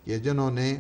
کہ جنہوں نے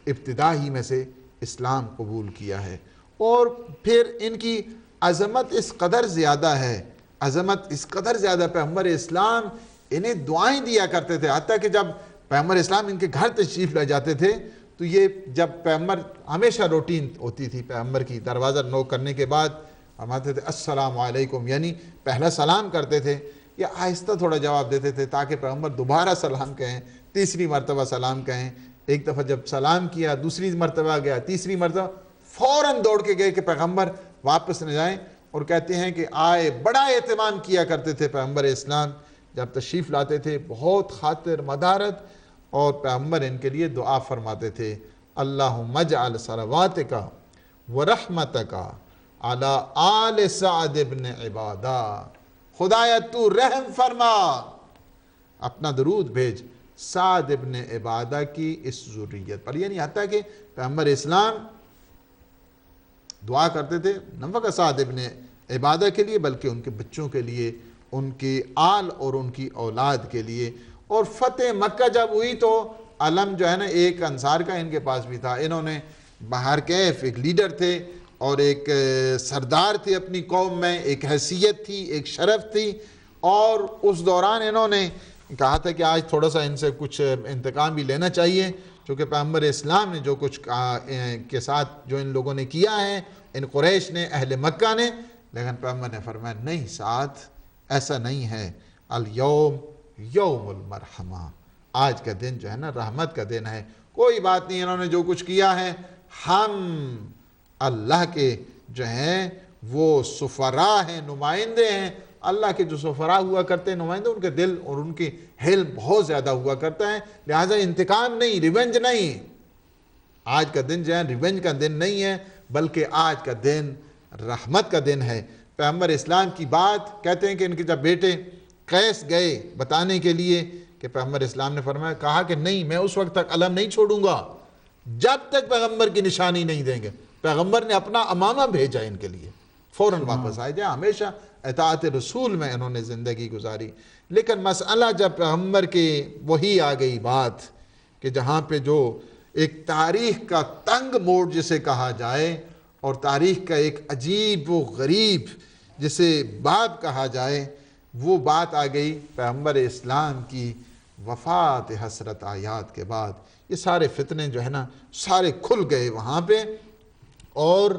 ابتدا ہی میں سے اسلام قبول کیا ہے. اور پھر ان کی عظمت اس قدر زیادہ ہے، عظمت اس قدر زیادہ، پیغمبر اسلام انہیں دعائیں دیا کرتے تھے. حتیٰ کہ جب پیغمبر اسلام ان کے گھر تشریف لے جاتے تھے تو یہ جب پیغمبر، ہمیشہ روٹین ہوتی تھی پیغمبر کی، دروازہ نوک کرنے کے بعد فرماتے تھے السلام علیکم، یعنی پہلا سلام کرتے تھے یا آہستہ تھوڑا جواب دیتے تھے تاکہ پیغمبر دوبارہ سلام کہیں، تیسری مرتبہ سلام کہیں. ایک دفعہ جب سلام کیا، دوسری مرتبہ گیا، تیسری مرتبہ فوراً دوڑ کے گئے کہ پیغمبر واپس نہ جائیں. اور کہتے ہیں کہ آئے بڑا اہتمام کیا کرتے تھے پیغمبر اسلام، جب تشریف لاتے تھے بہت خاطر مدارت، اور پیغمبر ان کے لیے دعا فرماتے تھے اللہم اجعل صلواتک ورحمتک علی آل سعد بن عبادہ، خدایا تو رحم فرما، اپنا درود بھیج سعد ابن عبادہ کی اس ذریت پر. یعنی حتیٰ کہ پیغمبر اسلام دعا کرتے تھے نہ فقط سعد ابن عبادہ کے لیے بلکہ ان کے بچوں کے لیے، ان کے آل اور ان کی اولاد کے لیے. اور فتح مکہ جب ہوئی تو علم جو ہے نا ایک انصار کا ان کے پاس بھی تھا. انہوں نے بہر کیف ایک لیڈر تھے اور ایک سردار تھے اپنی قوم میں، ایک حیثیت تھی، ایک شرف تھی. اور اس دوران انہوں نے کہا تھا کہ آج تھوڑا سا ان سے کچھ انتقام بھی لینا چاہیے، چونکہ پیغمبر اسلام نے جو کچھ کے ساتھ جو ان لوگوں نے کیا ہے، ان قریش نے، اہل مکہ نے. لیکن پیغمبر نے فرمایا نہیں سعد، ایسا نہیں ہے، الیوم یوم المرحمہ، آج کا دن جو ہے نا رحمت کا دن ہے. کوئی بات نہیں، انہوں نے جو کچھ کیا ہے، ہم اللہ کے جو ہیں وہ سفراء ہیں، نمائندے ہیں. اللہ کے جو سفراء ہوا کرتے ہیں نمائندے، ان کے دل اور ان کی حلم بہت زیادہ ہوا کرتا ہے. لہٰذا انتقام نہیں، ریونج نہیں، آج کا دن جو ہے ریونج کا دن نہیں ہے بلکہ آج کا دن رحمت کا دن ہے. پیغمبر اسلام کی بات کہتے ہیں کہ ان کے جب بیٹے قیس گئے بتانے کے لیے کہ پیغمبر اسلام نے فرمایا، کہا کہ نہیں میں اس وقت تک علم نہیں چھوڑوں گا جب تک پیغمبر کی نشانی نہیں دیں گے. پیغمبر نے اپنا امامہ بھیجا ان کے لیے، فوراً واپس آئے جائے. ہمیشہ اطاعت رسول میں انہوں نے زندگی گزاری. لیکن مسئلہ جب پیغمبر کے وہی آ گئی بات کہ جہاں پہ جو ایک تاریخ کا تنگ موڑ جسے کہا جائے اور تاریخ کا ایک عجیب و غریب جسے باب کہا جائے، وہ بات آ گئی پیغمبر اسلام کی وفات حسرت آیات کے بعد. یہ سارے فتنے جو ہے نا سارے کھل گئے وہاں پہ. اور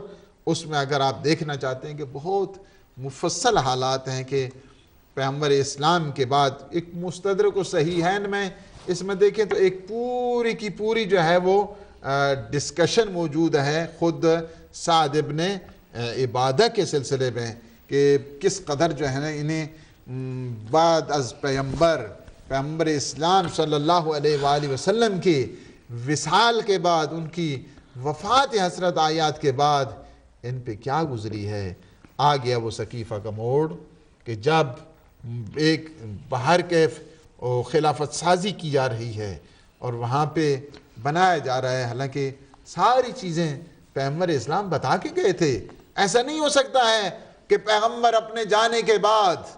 اس میں اگر آپ دیکھنا چاہتے ہیں کہ بہت مفصل حالات ہیں کہ پیغمبر اسلام کے بعد ایک مستدرک و صحیحین میں اس میں دیکھیں تو ایک پوری کی پوری جو ہے وہ ڈسکشن موجود ہے خود سعد ابن عبادہ کے سلسلے میں کہ کس قدر جو ہے نا انہیں بعد از پیغمبر اسلام صلی اللہ علیہ وآلہ وسلم کی وصال کے بعد، ان کی وفات حسرت آیات کے بعد ان پہ کیا گزری ہے. آ گیا وہ سقیفہ کا موڑ کہ جب ایک بہر کیف خلافت سازی کی جا رہی ہے اور وہاں پہ بنایا جا رہا ہے، حالانکہ ساری چیزیں پیغمبر اسلام بتا کے گئے تھے. ایسا نہیں ہو سکتا ہے کہ پیغمبر اپنے جانے کے بعد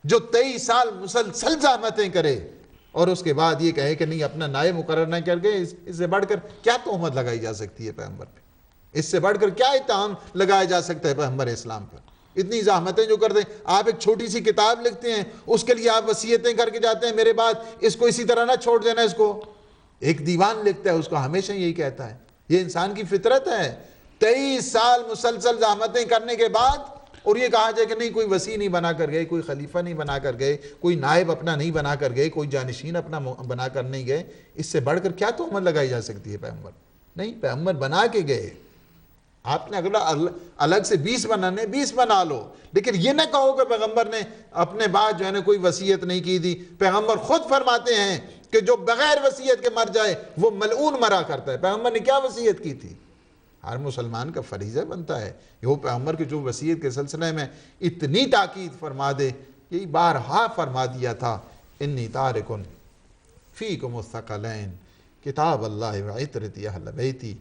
جو 23 سال مسلسل زحمتیں کرے اور اس کے بعد یہ کہے کہ نہیں اپنا نائب مقرر نہ کر گئے. اس سے بڑھ کر کیا تہمت لگائی جا سکتی ہے پیغمبر پہ؟ اس سے بڑھ کر کیا اتہام لگایا جا سکتا ہے پیغمبر اسلام پر؟ اتنی زحمتیں جو کرتے ہیں، آپ ایک چھوٹی سی کتاب لکھتے ہیں، اس کے لیے آپ وصیتیں کر کے جاتے ہیں میرے بعد اس کو اسی طرح نہ چھوڑ دینا. اس کو ایک دیوان لکھتا ہے، اس کو ہمیشہ یہی کہتا ہے. یہ انسان کی فطرت ہے. 23 سال مسلسل زحمتیں کرنے کے بعد اور یہ کہا جائے کہ نہیں کوئی وصی نہیں بنا کر گئے، کوئی خلیفہ نہیں بنا کر گئے، کوئی نائب اپنا نہیں بنا کر گئے، کوئی جانشین اپنا بنا کر نہیں گئے. اس سے بڑھ کر کیا تہمت لگائی جا سکتی ہے پیغمبر؟ نہیں، پیغمبر بنا کے گئے. آپ نے اگلا الگ سے 20 بنانے 20 بنا لو، لیکن یہ نہ کہو کہ پیغمبر نے اپنے بعد جو ہے نا کوئی وصیت نہیں کی تھی. پیغمبر خود فرماتے ہیں کہ جو بغیر وصیت کے مر جائے وہ ملعون مرا کرتا ہے. پیغمبر نے کیا وصیت کی تھی؟ ہر مسلمان کا فریضہ بنتا ہے کہ وہ پیغمبر کے جو وصیت کے سلسلے میں اتنی تاکید فرما دے. یہی بارہا فرما دیا تھا، انی تارکن فیکم الثقلین کتاب اللہ وعطرتی اہل بیتی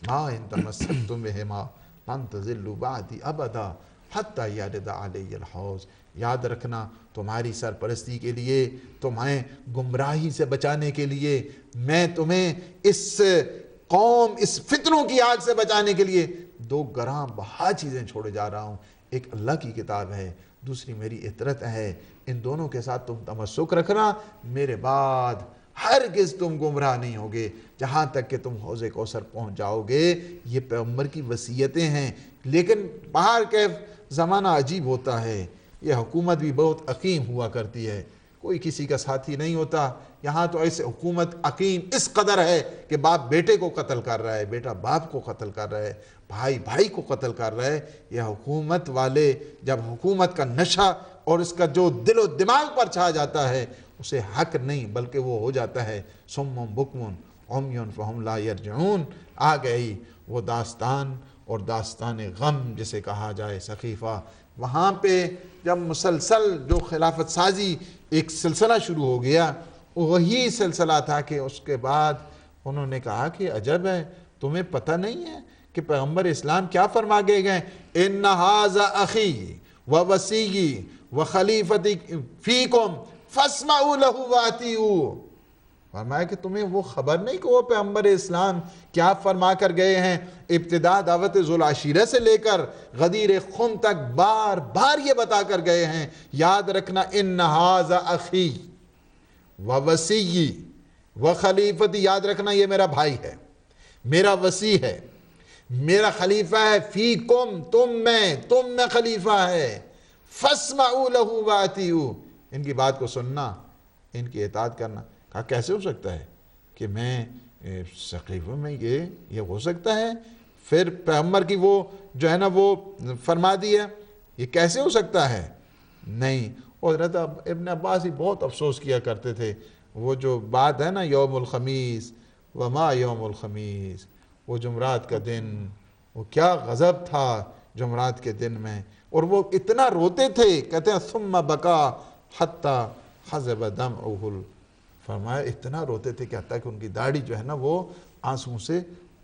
ما ان تمسکتم بہما لن تضلوا بعدی ابدا حتی یرد علی الحوض، یاد رکھنا تمہاری سرپرستی کے لیے، تمہیں گمراہی سے بچانے کے لیے، میں تمہیں اس قوم، اس فتنوں کی آگ سے بچانے کے لیے دو گراں بہا چیزیں چھوڑے جا رہا ہوں۔ ایک اللہ کی کتاب ہے، دوسری میری اطرت ہے، ان دونوں کے ساتھ تم تمسک رکھنا، میرے بعد ہرگز تم گمراہ نہیں ہوگے جہاں تک کہ تم حوض کوثر پہنچ جاؤ گے۔ یہ پیغمبر کی وصیتیں ہیں، لیکن باہر کیف زمانہ عجیب ہوتا ہے، یہ حکومت بھی بہت عقیم ہوا کرتی ہے، کوئی کسی کا ساتھی نہیں ہوتا۔ یہاں تو ایسے حکومت عقیم اس قدر ہے کہ باپ بیٹے کو قتل کر رہا ہے، بیٹا باپ کو قتل کر رہا ہے، بھائی بھائی کو قتل کر رہا ہے۔ یہ حکومت والے جب حکومت کا نشہ اور اس کا جو دل و دماغ پر چھا جاتا ہے، اسے حق نہیں بلکہ وہ ہو جاتا ہے صم بکم عمی فہم لا یرجعون۔ آ گئی وہ داستان، اور داستان غم جسے کہا جائے سقیفہ۔ وہاں پہ جب مسلسل جو خلافت سازی ایک سلسلہ شروع ہو گیا، وہی سلسلہ تھا کہ اس کے بعد انہوں نے کہا کہ عجب ہے، تمہیں پتہ نہیں ہے کہ پیغمبر اسلام کیا فرما گئے گئے؟ ان ھذا اخی و وصی و خلیفتی فیکم فاسمعوا لہ واطیعوا۔ فرمایا کہ تمہیں وہ خبر نہیں کہ وہ پیغمبر اسلام کیا فرما کر گئے ہیں؟ ابتدا دعوت ذوالعشیرہ سے لے کر غدیر خم تک بار بار یہ بتا کر گئے ہیں، یاد رکھنا ان ھذا اخی و وصی و خلیفتی، یاد رکھنا یہ میرا بھائی ہے، میرا وصی ہے، میرا خلیفہ ہے، فیکم تم میں خلیفہ ہے، فاسمعوا لہ واطیعوا، ان کی بات کو سننا، ان کی اطاعت کرنا۔ کہا کیسے ہو سکتا ہے کہ میں سقیفہ میں یہ ہو سکتا ہے؟ پھر پیغمبر کی وہ جو ہے نا وہ فرما دیا، یہ کیسے ہو سکتا ہے؟ نہیں۔ اور حضرت ابن عباس ہی بہت افسوس کیا کرتے تھے، وہ جو بات ہے نا یوم الخمیس وما یوم الخمیس، وہ جمعرات کا دن، وہ کیا غضب تھا جمعرات کے دن میں، اور وہ اتنا روتے تھے، کہتے ہیں ثم بکا حتی حضب دمعہ، فرمایا اتنا روتے تھے کہ حتیٰ کہ ان کی داڑھی جو ہے نا وہ آنسوں سے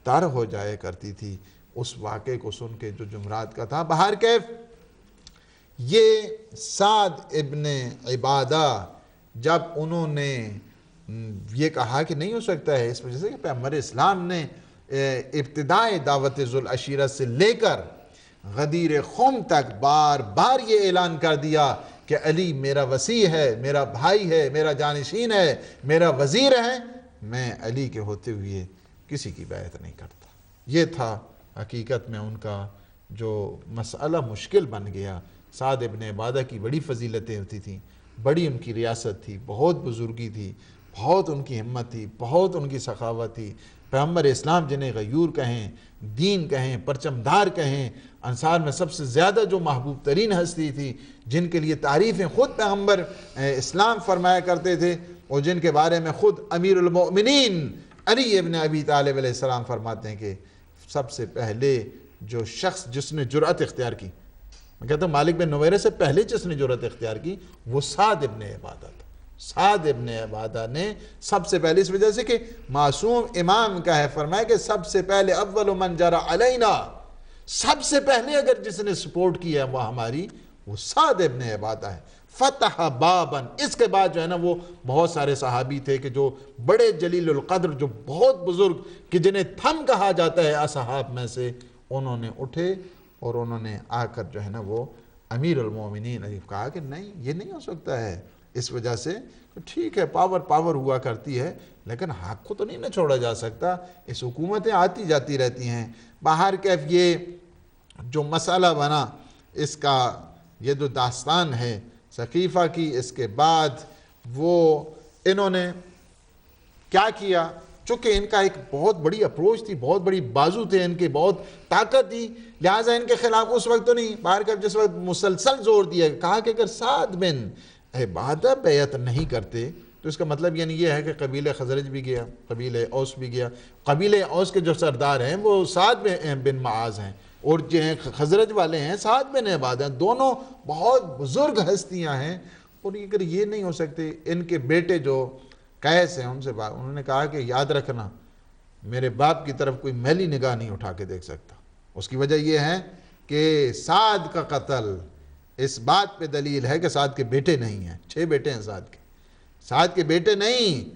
تر ہو جایا کرتی تھی اس واقعے کو سن کے جو جمعرات کا تھا۔ بہر کیف یہ سعد ابن عبادہ جب انہوں نے یہ کہا کہ نہیں ہو سکتا ہے، اس وجہ سے کہ پیغمبر اسلام نے ابتدائے دعوت ذوالعشیرہ سے لے کر غدیر خم تک بار بار یہ اعلان کر دیا کہ علی میرا وصی ہے، میرا بھائی ہے، میرا جانشین ہے، میرا وزیر ہے، میں علی کے ہوتے ہوئے کسی کی بیعت نہیں کرتا۔ یہ تھا حقیقت میں ان کا جو مسئلہ مشکل بن گیا۔ سعد ابن عبادہ کی بڑی فضیلتیں ہوتی تھیں، بڑی ان کی ریاست تھی، بہت بزرگی تھی، بہت ان کی ہمت تھی، بہت ان کی سخاوت تھی۔ پیغمبر اسلام جنہیں غیور کہیں، دین کہیں، پرچمدار کہیں، انصار میں سب سے زیادہ جو محبوب ترین ہستی تھی، جن کے لیے تعریفیں خود پیغمبر اسلام فرمایا کرتے تھے، اور جن کے بارے میں خود امیر المؤمنین علی ابن ابی طالب علیہ السلام فرماتے ہیں کہ سب سے پہلے جو شخص جس نے جرأت اختیار کی، میں کہتا ہوں مالک بن نویرہ سے پہلے جس نے جرأت اختیار کی وہ سعد ابن عبادہ تھا۔ سعد ابن عبادہ نے سب سے پہلے، اس وجہ سے کہ معصوم امام کا ہے، فرمایا کہ سب سے پہلے اول من جرى علینا، سب سے پہلے اگر جس نے سپورٹ کیا ہے وہ ہماری، وہ سعد ابن عبادہ ہے۔ فتح بابا، اس کے بعد جو ہے نا وہ بہت سارے صحابی تھے کہ جو بڑے جلیل القدر، جو بہت بزرگ، کہ جنہیں تھم کہا جاتا ہے اصحاب میں سے، انہوں نے اٹھے اور انہوں نے آ کر جو ہے نا وہ امیر المومنین نے کہا کہ نہیں یہ نہیں ہو سکتا ہے، اس وجہ سے ٹھیک ہے پاور ہوا کرتی ہے لیکن حق کو تو نہیں نہ چھوڑا جا سکتا، اس حکومتیں آتی جاتی رہتی ہیں۔ باہر کیف یہ جو مسئلہ بنا، اس کا یہ جو داستان ہے سقیفہ کی، اس کے بعد وہ انہوں نے کیا کیا، چونکہ ان کا ایک بہت بڑی اپروچ تھی، بہت بڑی بازو تھے ان کے، بہت طاقت تھی، لہٰذا ان کے خلاف اس وقت تو نہیں، باہر کیف جس وقت مسلسل زور دیا، کہا کہ اگر سعد بن عبادہ بیعت نہیں کرتے تو اس کا مطلب یعنی یہ ہے کہ قبیلہ خزرج بھی گیا، قبیلہ اوس بھی گیا، قبیلہ اوس کے جو سردار ہیں وہ سعد بن معاذ ہیں، اور جو خزرج والے ہیں سعد بن عبادہ ہیں، دونوں بہت بزرگ ہستیاں ہیں، اور اگر یہ نہیں ہو سکتے، ان کے بیٹے جو قیس ہیں ان سے بات، انہوں نے کہا کہ یاد رکھنا میرے باپ کی طرف کوئی میلی نگاہ نہیں اٹھا کے دیکھ سکتا، اس کی وجہ یہ ہے کہ سعد کا قتل اس بات پہ دلیل ہے کہ سعد کے بیٹے نہیں ہیں، 6 بیٹے ہیں سعد کے بیٹے نہیں،